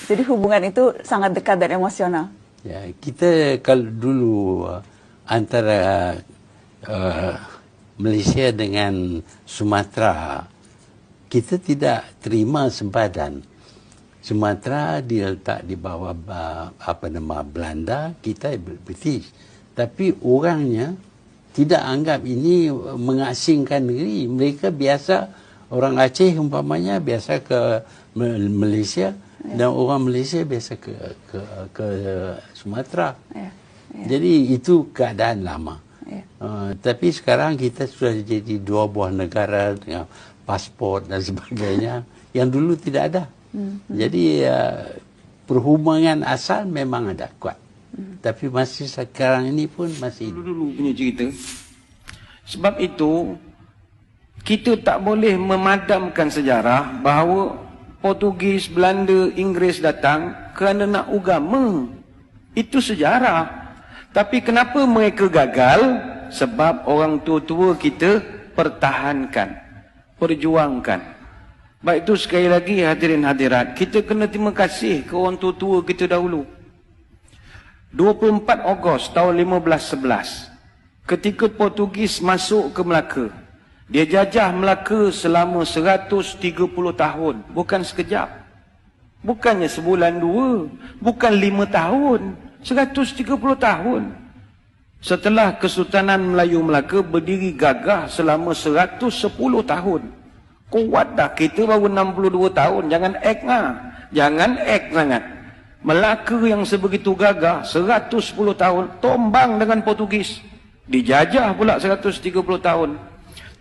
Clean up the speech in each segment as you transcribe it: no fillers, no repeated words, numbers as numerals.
Jadi hubungan itu sangat dekat dan emosional. Ya, kita kalau dulu antara Malaysia dengan Sumatera, kita tidak terima sempadan. Sumatera diletak di bawah Belanda, kita British. Tapi orangnya tidak anggap ini mengasingkan negeri. Mereka biasa, orang Aceh umpamanya biasa ke Malaysia, dan orang Malaysia biasa ke Sumatera. Jadi itu keadaan lama. Tapi sekarang kita sudah jadi dua buah negara dengan pasport dan sebagainya yang dulu tidak ada. Jadi perhubungan asal memang ada kuat. Tapi masih sekarang ini pun masih dulu punya cerita. Sebab itu kita tak boleh memadamkan sejarah bahawa Portugis, Belanda, Inggeris datang kerana nak agama. Itu sejarah. Tapi kenapa mereka gagal? Sebab orang tua-tua kita pertahankan, perjuangkan. Baik itu sekali lagi hadirin hadirat, kita kena terima kasih ke orang tua-tua kita dahulu. 24 Ogos tahun 1511, ketika Portugis masuk ke Melaka, dia jajah Melaka selama 130 tahun. Bukan sekejap. Bukannya sebulan dua. Bukan 5 tahun. 130 tahun. Setelah Kesultanan Melayu Melaka berdiri gagah selama 110 tahun. Kuat dah, kita baru 62 tahun. Jangan act lah. Jangan act sangat. Melaka yang sebegitu gagah 110 tahun tombang dengan Portugis. Dijajah pula 130 tahun.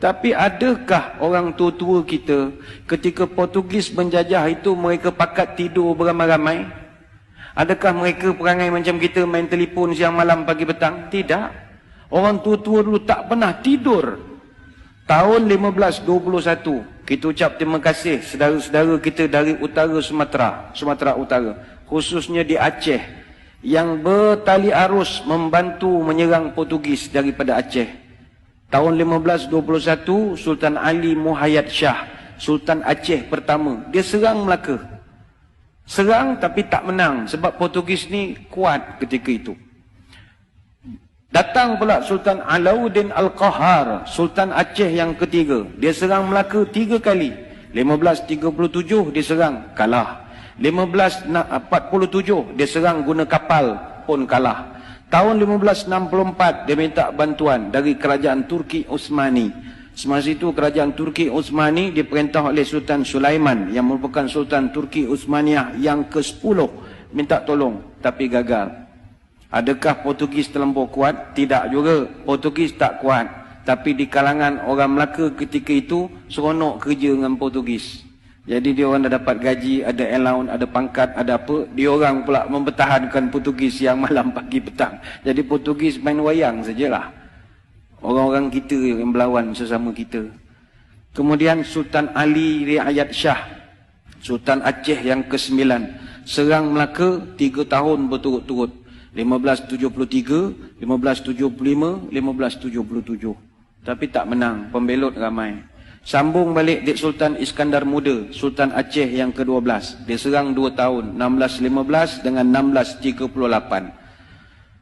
Tapi adakah orang tua-tua kita ketika Portugis menjajah itu mereka pakat tidur beramai-ramai? Adakah mereka perangai macam kita main telefon siang malam pagi petang? Tidak. Orang tua-tua dulu tak pernah tidur. Tahun 1521 kita ucap terima kasih saudara-saudara kita dari utara Sumatera Utara, khususnya di Aceh, yang bertali arus membantu menyerang Portugis daripada Aceh. Tahun 1521, Sultan Ali Muhayyad Shah, Sultan Aceh pertama, dia serang Melaka. Serang tapi tak menang sebab Portugis ni kuat ketika itu. Datang pula Sultan Alauddin Al-Qahar, Sultan Aceh yang ketiga. Dia serang Melaka 3 kali. 1537 dia serang, kalah. 1547 dia serang guna kapal, pun kalah. Tahun 1564 dia minta bantuan dari kerajaan Turki Utsmani. Semasa itu kerajaan Turki Utsmani diperintah oleh Sultan Sulaiman yang merupakan Sultan Turki Utsmaniyah yang ke-10, minta tolong tapi gagal. Adakah Portugis terlampau kuat? Tidak juga. Portugis tak kuat. Tapi di kalangan orang Melaka ketika itu seronok kerja dengan Portugis. Jadi dia orang dah dapat gaji, ada allowance, ada pangkat, ada apa. Dia orang pula mempertahankan Portugis yang malam, pagi, petang. Jadi Portugis main wayang sajalah. Orang-orang kita yang berlawan sesama kita. Kemudian Sultan Ali Riayat Shah, Sultan Aceh yang ke-9, serang Melaka 3 tahun berturut-turut. 1573, 1575, 1577. Tapi tak menang, pembelot ramai. Sambung balik Dik Sultan Iskandar Muda, Sultan Aceh yang ke-12. Dia serang 2 tahun, 1615 dengan 1638.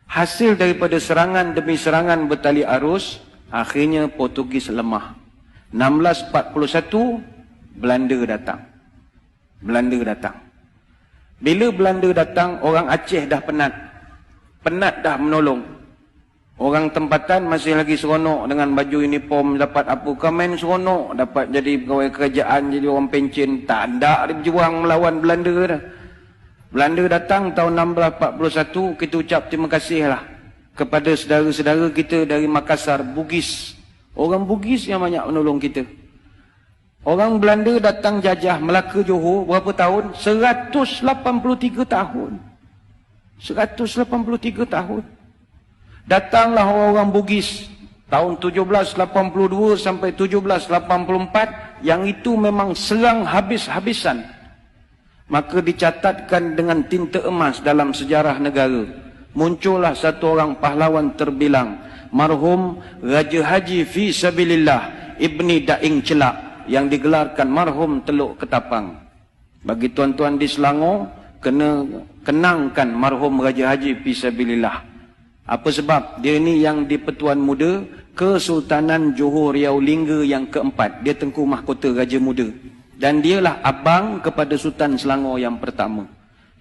Hasil daripada serangan demi serangan bertali arus, akhirnya Portugis lemah. 1641, Belanda datang. Bila Belanda datang, orang Aceh dah penat. Penat dah menolong. Orang tempatan masih lagi seronok dengan baju uniform, dapat apa komen seronok, dapat jadi pegawai kerajaan, jadi orang pencen. Tak ada dia berjuang melawan Belanda dah. Belanda datang tahun 1641, kita ucap terima kasih lah kepada saudara-saudara kita dari Makassar, Bugis. Orang Bugis yang banyak menolong kita. Orang Belanda datang jajah Melaka Johor berapa tahun? 183 tahun. 183 tahun. Datanglah orang-orang Bugis tahun 1782 sampai 1784, yang itu memang serang habis-habisan. Maka dicatatkan dengan tinta emas dalam sejarah negara. Muncullah satu orang pahlawan terbilang, marhum Raja Haji Fi Sabilillah Ibni Daing Celak, yang digelarkan marhum Teluk Ketapang. Bagi tuan-tuan di Selangor, kena kenangkan marhum Raja Haji Fisabilillah. Apa sebab? Dia ni yang di Pertuan Muda Kesultanan Johor Riau Lingga yang keempat. Dia Tengku Mahkota Raja Muda. Dan dialah abang kepada Sultan Selangor yang pertama.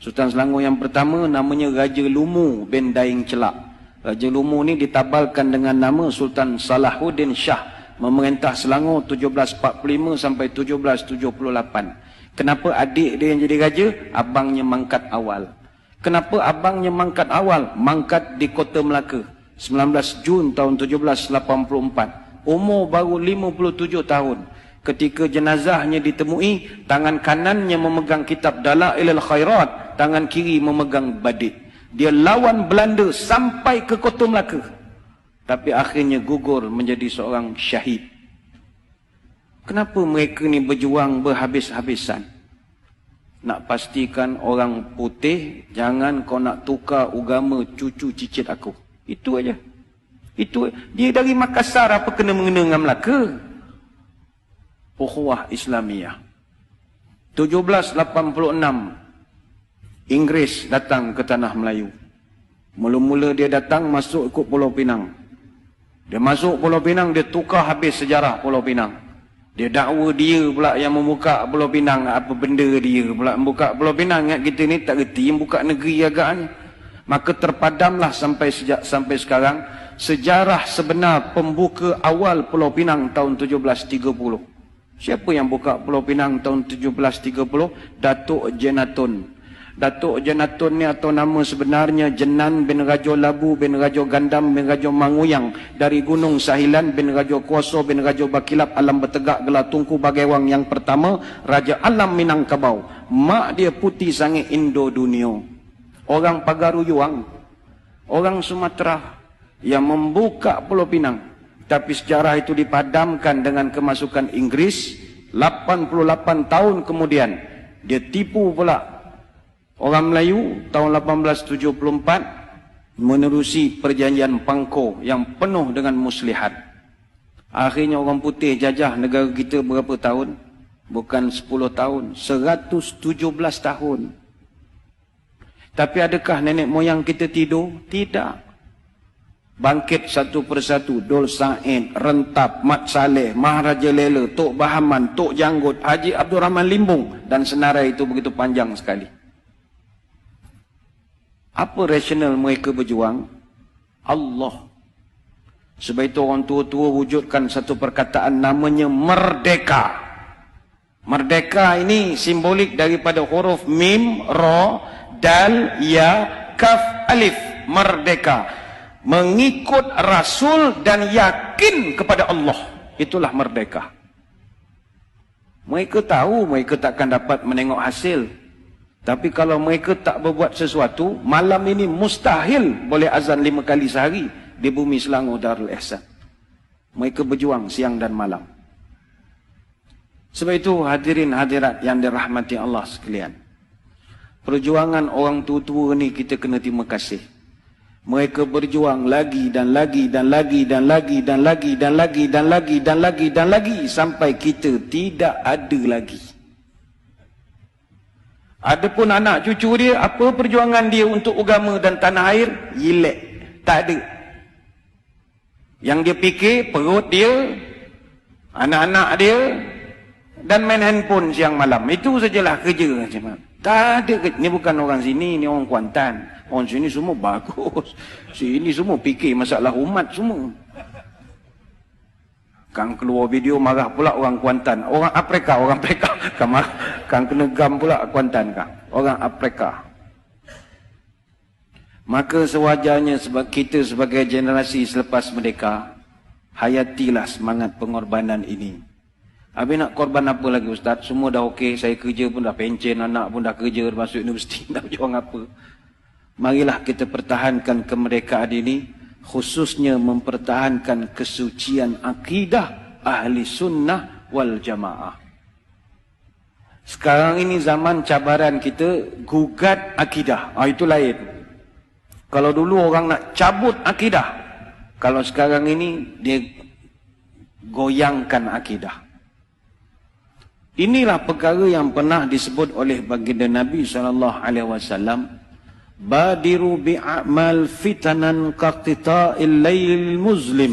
Sultan Selangor yang pertama namanya Raja Lumu bin Daing Celak. Raja Lumu ni ditabalkan dengan nama Sultan Salahuddin Shah, memerintah Selangor 1745 sampai 1778. Kenapa adik dia yang jadi raja? Abangnya mangkat awal. Kenapa abangnya mangkat awal? Mangkat di Kota Melaka 19 Jun tahun 1784. Umur baru 57 tahun. Ketika jenazahnya ditemui, tangan kanannya memegang kitab Dalailul Khairat, tangan kiri memegang badik. Dia lawan Belanda sampai ke Kota Melaka. Tapi akhirnya gugur menjadi seorang syahid. Kenapa mereka ni berjuang berhabis-habisan? Nak pastikan orang putih, jangan kau nak tukar agama cucu cicit aku. Itu aja. Itu dia dari Makassar, apa kena mengena dengan Melaka? Ukhuwah Islamiyah. 1786 Inggeris datang ke tanah Melayu. Mula-mula dia datang masuk ikut Pulau Pinang. Dia masuk Pulau Pinang, dia tukar habis sejarah Pulau Pinang. Dia dakwa dia pula yang membuka Pulau Pinang. Apa benda dia pula membuka Pulau Pinang? Ingat kita ni tak reti yang buka negeri agaknya. Maka terpadamlah sampai sekarang sejarah sebenar pembuka awal Pulau Pinang tahun 1730. Siapa yang buka Pulau Pinang tahun 1730? Datuk Jenatun. Datuk Jenatun ni atau nama sebenarnya Jenan bin Rajo Labu bin Rajo Gandam bin Rajo Manguyang dari Gunung Sahilan bin Rajo Kuoso bin Rajo Bakilap Alam Bertegak Gelar Tunku Bagaiwang yang pertama, Raja Alam Minangkabau. Mak dia putih sangat Indo Dunia. Orang Pagaruyuang, orang Sumatera yang membuka Pulau Pinang. Tapi sejarah itu dipadamkan dengan kemasukan Inggris. 88 tahun kemudian dia tipu pula orang Melayu tahun 1874 menerusi perjanjian Pangko yang penuh dengan muslihat. Akhirnya orang putih jajah negara kita berapa tahun? Bukan 10 tahun, 117 tahun. Tapi adakah nenek moyang kita tidur? Tidak. Bangkit satu persatu, Dol Said, Rentap, Mat Saleh, Maharaja Lela, Tok Bahaman, Tok Janggut, Haji Abdul Rahman Limbung, dan senarai itu begitu panjang sekali. Apa rasional mereka berjuang? Allah. Sebab itu orang tua-tua wujudkan satu perkataan namanya merdeka. Merdeka ini simbolik daripada huruf mim, ra, dal, ya, kaf, alif. Merdeka. Mengikut Rasul dan yakin kepada Allah. Itulah merdeka. Mereka tahu mereka takkan dapat menengok hasil. Tapi kalau mereka tak berbuat sesuatu, malam ini mustahil boleh azan 5 kali sehari di bumi Selangor Darul Ihsan. Mereka berjuang siang dan malam. Sebab itu hadirin hadirat yang dirahmati Allah sekalian. Perjuangan orang tua-tua ni kita kena terima kasih. Mereka berjuang lagi dan lagi dan lagi dan lagi dan lagi dan lagi dan lagi dan lagi dan lagi sampai kita tidak ada lagi. Adapun anak cucu dia, apa perjuangan dia untuk agama dan tanah air? Yilek. Tak ada. Yang dia fikir perut dia, anak-anak dia dan main handphone siang malam. Itu sajalah kerja. Tak ada. Ni bukan orang sini, ni orang Kuantan. Orang sini semua bagus. Sini semua fikir masalah umat semua. Kang keluar video marah pula orang Kuantan. Orang Afrika. Kang kena gam pula Kuantan kang. Orang Afrika. Maka sewajarnya kita sebagai generasi selepas merdeka, hayatilah semangat pengorbanan ini. Habis nak korban apa lagi Ustaz? Semua dah okey. Saya kerja pun dah pencen. Anak pun dah kerja. Masuk universiti. Nak berjuang apa? Marilah kita pertahankan kemerdekaan ini, khususnya mempertahankan kesucian akidah ahli sunnah wal jamaah. Sekarang ini zaman cabaran kita gugat akidah. Itu lain. Kalau dulu orang nak cabut akidah, kalau sekarang ini dia goyangkan akidah. Inilah perkara yang pernah disebut oleh baginda Nabi SAW. Badiru bi'amal fitanan qaqtita'il laylil muzlim.